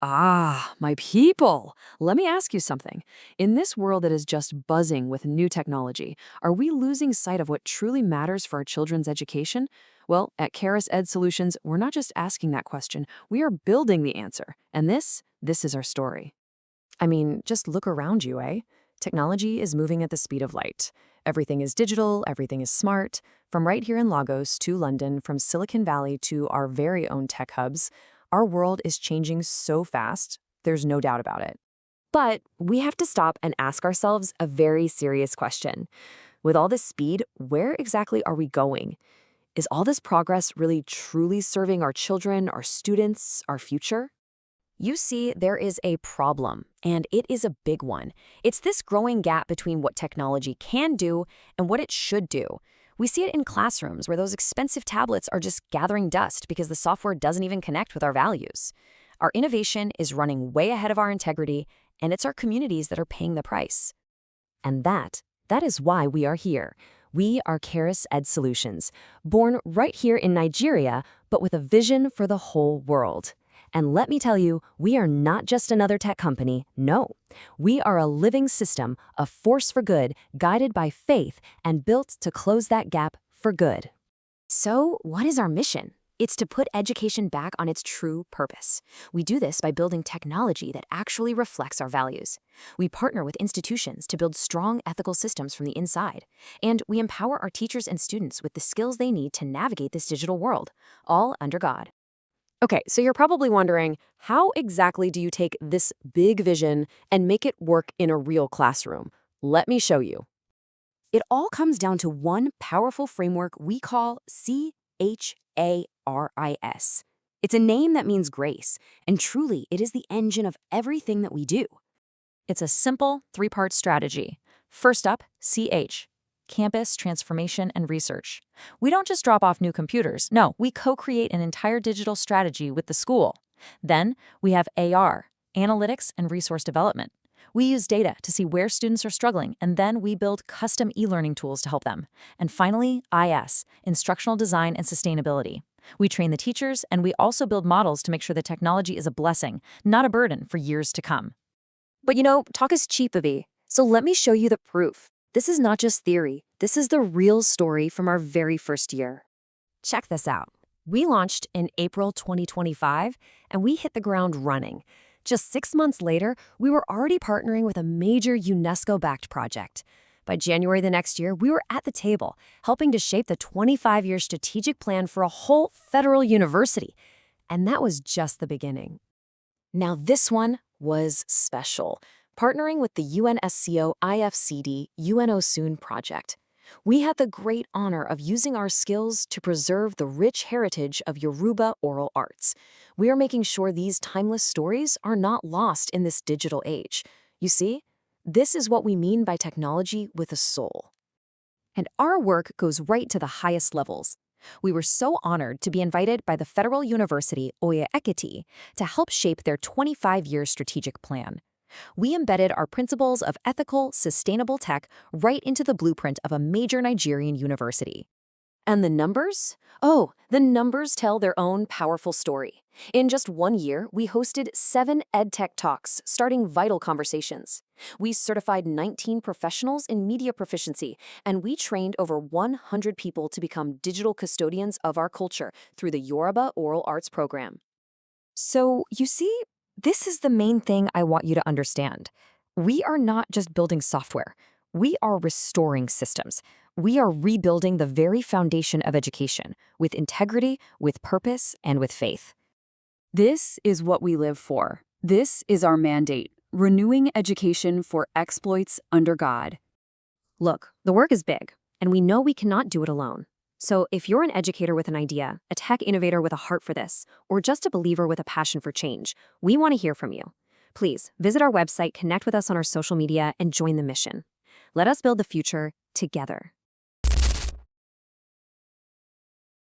Ah, my people. Let me ask you something. In this world that is just buzzing with new technology, are we losing sight of what truly matters for our children's education? Well, at Charis EdSolutions, we're not just asking that question, we are building the answer. And this is our story. I mean, just look around you, eh? Technology is moving at the speed of light. Everything is digital, everything is smart. From right here in Lagos to London, from Silicon Valley to our very own tech hubs, our world is changing so fast, there's no doubt about it. But we have to stop and ask ourselves a very serious question. With all this speed, where exactly are we going? Is all this progress really truly serving our children, our students, our future? You see, there is a problem, and it is a big one. It's this growing gap between what technology can do and what it should do. We see it in classrooms where those expensive tablets are just gathering dust because the software doesn't even connect with our values. Our innovation is running way ahead of our integrity, and it's our communities that are paying the price. And that is why we are here. We are Charis EdSolutions, born right here in Nigeria, but with a vision for the whole world. And let me tell you, we are not just another tech company, no. We are a living system, a force for good, guided by faith, and built to close that gap for good. So, what is our mission? It's to put education back on its true purpose. We do this by building technology that actually reflects our values. We partner with institutions to build strong ethical systems from the inside. And we empower our teachers and students with the skills they need to navigate this digital world, all under God. Okay, so you're probably wondering, how exactly do you take this big vision and make it work in a real classroom? Let me show you. It all comes down to one powerful framework we call CHARIS. It's a name that means grace, and truly, it is the engine of everything that we do. It's a simple three-part strategy. First up, CH. Campus, transformation, and research. We don't just drop off new computers. No, we co-create an entire digital strategy with the school. Then we have AR, analytics and resource development. We use data to see where students are struggling, and then we build custom e-learning tools to help them. And finally, IS, instructional design and sustainability. We train the teachers, and we also build models to make sure the technology is a blessing, not a burden for years to come. But talk is cheap, Abby. So let me show you the proof. This is not just theory. This is the real story from our very first year. Check this out. We launched in April 2025, and we hit the ground running. Just 6 months later, we were already partnering with a major UNESCO-backed project. By January the next year, we were at the table, helping to shape the 25-year strategic plan for a whole federal university. And that was just the beginning. Now this one was special. Partnering with the UNESCO IFCD UNO Soon project. We had the great honor of using our skills to preserve the rich heritage of Yoruba oral arts. We are making sure these timeless stories are not lost in this digital age. You see, this is what we mean by technology with a soul. And our work goes right to the highest levels. We were so honored to be invited by the Federal University Oye Ekiti to help shape their 25-year strategic plan. We embedded our principles of ethical, sustainable tech right into the blueprint of a major Nigerian university. And the numbers? Oh, the numbers tell their own powerful story. In just 1 year, we hosted 7 EdTech talks, starting vital conversations. We certified 19 professionals in media proficiency, and we trained over 100 people to become digital custodians of our culture through the Yoruba Oral Arts program. So, you see, this is the main thing I want you to understand. We are not just building software. We are restoring systems. We are rebuilding the very foundation of education with integrity, with purpose, and with faith. This is what we live for. This is our mandate, renewing education for exploits under God. Look, the work is big, and we know we cannot do it alone. So if you're an educator with an idea, a tech innovator with a heart for this, or just a believer with a passion for change, we want to hear from you. Please visit our website, connect with us on our social media, and join the mission. Let us build the future together.